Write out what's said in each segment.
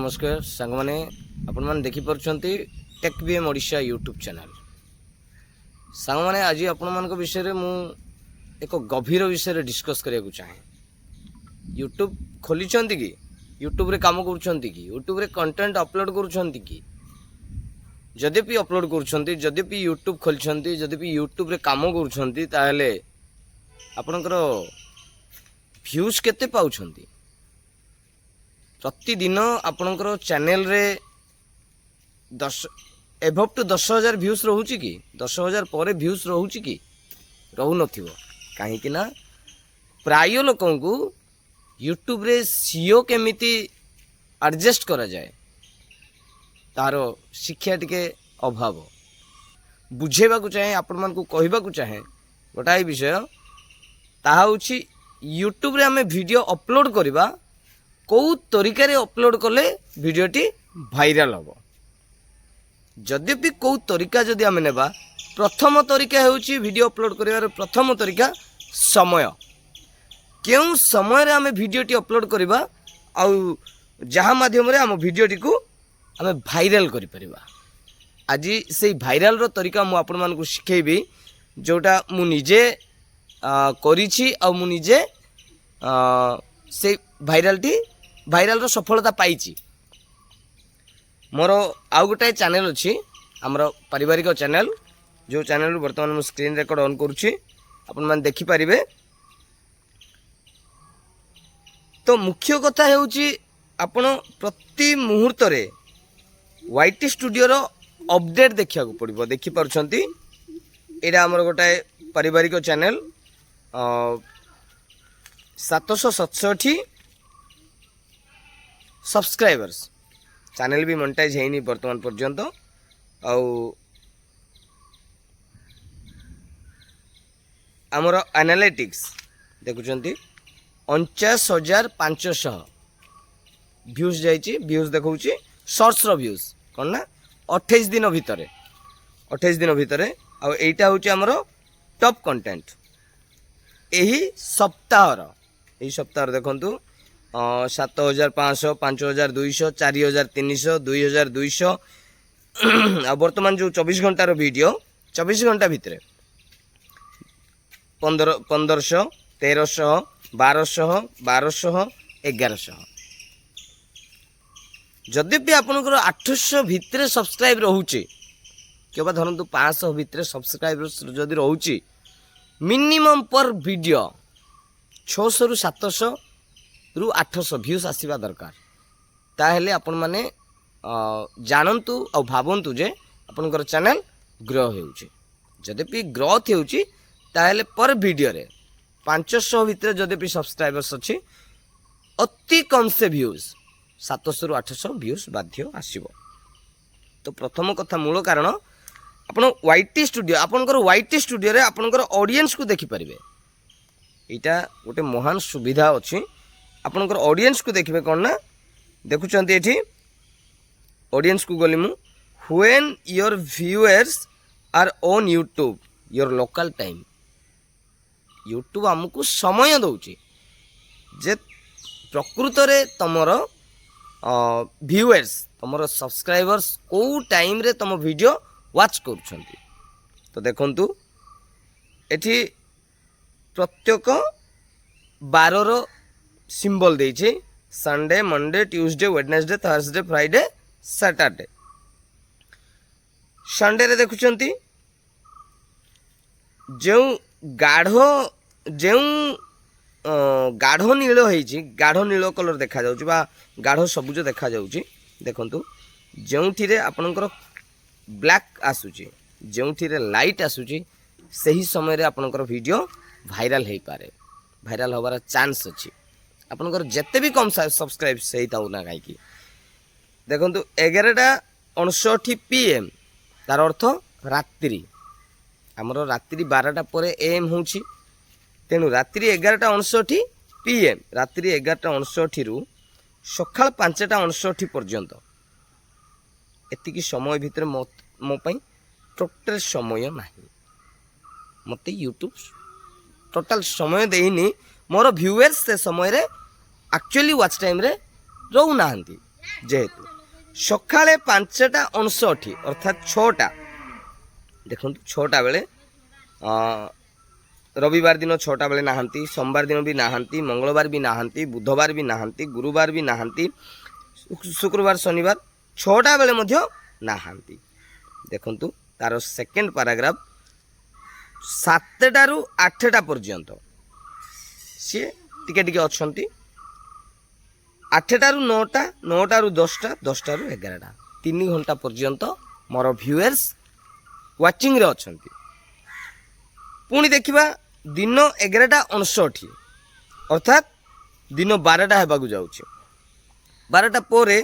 नमस्कार सांग मैंने आपण मैंने देखिपुंट Tech BM Odisha YouTube channel सांग मैंने आज आपण मान विषय मु एक गभीर विषय डिस्कस करने चाहे। यूट्यूब खोली कि यूट्यूब रे काम कर यूट्यूब रे कंटेंट अपलोड कर जदि अपलोड कर यूट्यूब खोली जदि यूट्यूब रे काम कर आपणकर व्यूज केते पाउछंती प्रतिदिन आपणकर चैनल रे 10 एभव टू 10,000 व्यूज रोचे कि 10,000 पर व्यूज रोचे कि रहू नथिबो कहीं ना प्राय लोकों को यूट्यूब रे सीओ केमिति एडजस्ट करा जाए तार शिक्षा टिके अभाव बुझेबा को चाहे आपण मान को कहबा को चाहे गोटाई विषय ताहा होछि यूट्यूब रे हमें वीडियो अपलोड करबा कौ तरीका रे अपलोड कले वीडियोटी भाइराल हम जद्यपि कौ तरीका जदि आम नेबा प्रथम तरीका होछि वीडियो अपलोड करिवार प्रथम तरीका समय केउ समय रे आम वीडियोटी अपलोड करबा आ जहाँ माध्यम रे आम वीडियोटी को आम भाइराल करि परिबा। आज से भाइराल रो तरीका मु आपण मान को शिखेबी जोटा मु निजे करिछि आ मु निजे से भाइराल रो सफलता पाइछि। मोर आउ गोटे चैनल अच्छी आमर पारिवारिक चैनल जो चैनल बर्तमान मु स्क्रीन रेकॉर्ड ऑन करुछि आपण मान देखि पारिबे। तो मुख्य कथा हेउछि आपण प्रति मुहूर्त रे वाईटी स्टूडियो रो अपडेट देखिया को पड़िबो। देखि पारुछंती एडा आमर गोटे पारिवारिक चैनल 767 सब्सक्राइबर्स चैनल भी मोनेटाइज है वर्तमान पर्यंत आमर एनालिटिक्स देखुंट 49,500 व्यूज जाइए व्यूज देखा सर्च व्यूज कौन ना 28 दिन भितर आईटा हूँ आमर टॉप कंटेंट यही सप्ताह देखु 7,500 5,200 4,300 2,200 वर्तमान जो 24 घंटार वीडियो 24 घंटा भितर 1500 1300 1200 1200 1100 जदि भी आपनकर 800 भितर सब्सक्राइब रोचे क्या धरतु 500 भितर सब्सक्राइबर्स जदि रोचे मिनिमम पर वीडियो 600 रु 700 रु 800 व्यूज आसवा दरकार ताहेले आपण माने जानतु आ भावन्तु जे आपनकर चैनल ग्रो होउची जदि ग्रोथ होउची ताहेले पर वीडियो रे 500 भितर जदि सब्सक्राइबर्स अछि अति कम से व्यूज 700 रु 800 व्यूज बाध्य आसीबो। तो प्रथम कथा मूल कारण आपण वाईटी स्टूडियो आपनकर वाईटी स्टूडियो रे आपनकर ऑडियंस को देखि परिबे एटा गोटे महान सुविधा अछि आपनकर ऑडियंस को देखिए कौन ना देखुंत ये ऑडियंस को गली मु when your viewers are on YouTube your local time YouTube आमको समय दौची जे प्रकृत रे तमर व्यूअर्स तमर सब्सक्राइबर्स को टाइम रे तम वीडियो वाच करुछंती। तो देखंतु एठी प्रत्येक बारर सिंबल देइछे Sunday Monday Tuesday Wednesday Thursday Friday Saturday Sunday रे देखुचंती जो गाढ़ नील होइछि गाढ़ नील कलर देखा जाउछि बा गाढ़ सबुज देखा जाउछि देखंतु जोंठी रे आपनकर ब्लैक आसुछि जोंठी रे लाइट आसुछि सही समय रे आपनकर वीडियो भाइराल हेइ पारे भाइराल होबार चांस अछि आपनकर जत्ते भी कम सब्सक्राइब सही ताऊ ना कहीं देखो 11:59 PM तार अर्थ रात्रि आमर रात्रि 12टा पर AM होछि तेणु रात्रि 11:59 PM रात्रि 11:59 रु सकाळ 5:59 पर्यंत एतिकी समय भितर मो पई टोटल समय नाही मते यूट्यूब टोटल समय देइनी मोर व्यूअर्स से समय रे एक्चुअली वाच टाइम रे रहू ना ଯେହେତୁ ସକାଳେ 5:59 ଅର୍ଥାତ୍ 6ଟା ଦେଖନ୍ତୁ 6ଟା ବେଳେ ରବିବାର ଦିନ 6ଟା ବେଳେ ନାହାନ୍ତି, ସୋମବାର ଦିନ ବି ନାହାନ୍ତି, ମଙ୍ଗଳବାର ବି ନାହାନ୍ତି, ବୁଧବାର ବି ନାହାନ୍ତି, ଗୁରୁବାର ବି ନାହାନ୍ତି, ଶୁକ୍ରବାର ଶନିବାର 6ଟା ବେଳେ ମଧ୍ୟ ନାହାନ୍ତି। ଦେଖନ୍ତୁ ତାର ସେକେଣ୍ଡ ପାରାଗ୍ରାଫ 7ଟାରୁ 8ଟା ପର୍ଯ୍ୟନ୍ତ ସିଏ ଟିକେ ଟିକେ ଅଛନ୍ତି। 8ଟାରୁ 9ଟା, 9ଟାରୁ 10ଟା, 10ଟାରୁ 11ଟା 3 ଘଣ୍ଟା ପର୍ଯ୍ୟନ୍ତ ମୋର ଭ୍ୟୁଅର୍ସ ୱାଚିଂରେ ଅଛନ୍ତି। ପୁଣି ଦେଖିବା ଦିନ 11:59 ଅର୍ଥାତ୍ ଦିନ 12ଟା ହେବାକୁ ଯାଉଛି। 12ଟା ପରେ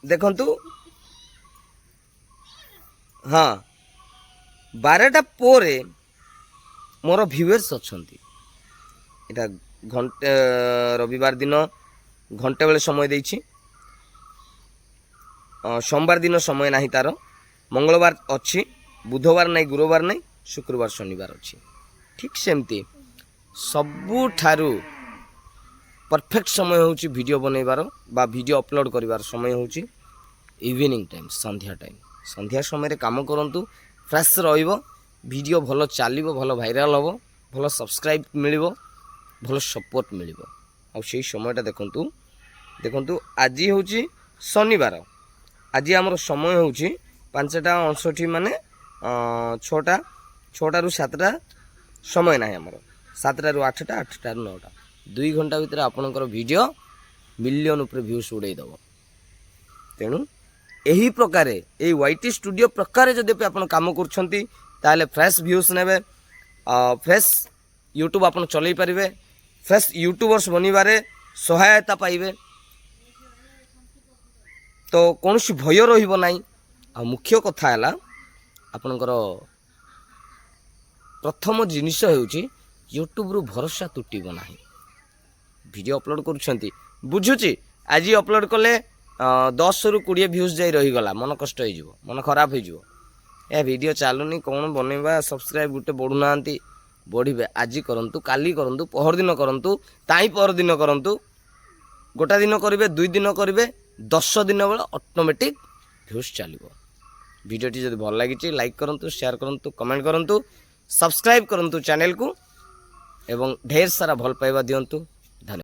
ଦେଖନ୍ତୁ ହଁ 12ଟା ପରେ ମୋର ଭ୍ୟୁଅର୍ସ ଅଛନ୍ତି। ଏଇଟା ଘଣ୍ଟେ ରବିବାର ଦିନ ଘଣ୍ଟେ ବେଳେ ସମୟ ଦେଇଛି, ସୋମବାର ଦିନ ସମୟ ନାହିଁ, ତାର ମଙ୍ଗଳବାର ଅଛି, ବୁଧବାର ନାହିଁ, ଗୁରୁବାର ନାହିଁ, ଶୁକ୍ରବାର ଶନିବାର ଅଛି। ଠିକ୍ ସେମିତି ସବୁଠାରୁ ପରଫେକ୍ଟ ସମୟ ହେଉଛି ଭିଡ଼ିଓ ବନେଇବାର ବା ଭିଡ଼ିଓ ଅପଲୋଡ଼ କରିବାର ସମୟ ହେଉଛି ଇଭିନିଂ ଟାଇମ୍, ସନ୍ଧ୍ୟା ଟାଇମ୍। ସନ୍ଧ୍ୟା ସମୟରେ କାମ କରନ୍ତୁ, ଫ୍ରେଶ୍ ରହିବ, ଭିଡ଼ିଓ ଭଲ ଚାଲିବ, ଭଲ ଭାଇରାଲ୍ ହେବ, ଭଲ ସବସ୍କ୍ରାଇବ୍ ମିଳିବ, ଭଲ ସପୋର୍ଟ ମିଳିବ। ଆଉ ସେଇ ସମୟଟା ଦେଖନ୍ତୁ ଆଜି ହେଉଛି ଶନିବାର, ଆଜି ଆମର ସମୟ ହେଉଛି 5:59 ମାନେ 6ଟାରୁ 7ଟା ସମୟ ନାହିଁ ଆମର, 7ଟାରୁ 8ଟା, 8ଟାରୁ 9ଟା 2 ଘଣ୍ଟା ଭିତରେ ଆପଣଙ୍କର ଭିଡ଼ିଓ ମିଲିୟନ ଉପରେ ଭ୍ୟୁଜ୍ ଉଡ଼େଇଦେବ। ତେଣୁ ଏହି ପ୍ରକାରେ ଏଇ YT ଷ୍ଟୁଡ଼ିଓ ପ୍ରକାରେ ଯଦି ଆପଣ କାମ କରୁଛନ୍ତି ତାହେଲେ ଫ୍ରେଶ୍ ଭ୍ୟୁଜ୍ ନେବେ, ଫ୍ରେଶ୍ ୟୁଟ୍ୟୁବ୍ ଆପଣ ଚଲେଇ ପାରିବେ, ଫ୍ରେଶ୍ ୟୁଟ୍ୟୁବର୍ସ ବନିବାରେ ସହାୟତା ପାଇବେ, ତ କୌଣସି ଭୟ ରହିବ ନାହିଁ। ଆଉ ମୁଖ୍ୟ କଥା ହେଲା ଆପଣଙ୍କର ପ୍ରଥମ ଜିନିଷ ହେଉଛି ୟୁଟ୍ୟୁବ୍ରୁ ଭରସା ତୁଟିବ ନାହିଁ। ଭିଡ଼ିଓ ଅପଲୋଡ଼ କରୁଛନ୍ତି, ବୁଝୁଛି ଆଜି ଅପଲୋଡ଼ କଲେ 10ରୁ 20 ଭ୍ୟୁଜ୍ ଯାଇ ରହିଗଲା, ମନ କଷ୍ଟ ହେଇଯିବ, ମନ ଖରାପ ହେଇଯିବ, ଏ ଭିଡ଼ିଓ ଚାଲୁନି, କ'ଣ ବନେଇବା, ସବସ୍କ୍ରାଇବ୍ ଗୋଟେ ବଢ଼ୁନାହାନ୍ତି। ବଢ଼ିବେ, ଆଜି କରନ୍ତୁ, କାଲି କରନ୍ତୁ, ପହରଦିନ କରନ୍ତୁ, ତାହିଁ ପରଦିନ କରନ୍ତୁ, ଗୋଟା ଦିନ କରିବେ, 2 ଦିନ କରିବେ, 10 ଦିନ ବେଳେ ଅଟୋମେଟିକ୍ ଭ୍ୟୁଜ୍ ଚାଲିବ। ଭିଡ଼ିଓଟି ଯଦି ଭଲ ଲାଗିଛି ଲାଇକ୍ କରନ୍ତୁ, ସେୟାର କରନ୍ତୁ, କମେଣ୍ଟ କରନ୍ତୁ, ସବସ୍କ୍ରାଇବ୍ କରନ୍ତୁ ଚ୍ୟାନେଲକୁ ଏବଂ ଢେର ସାରା ଭଲ ପାଇବା ଦିଅନ୍ତୁ।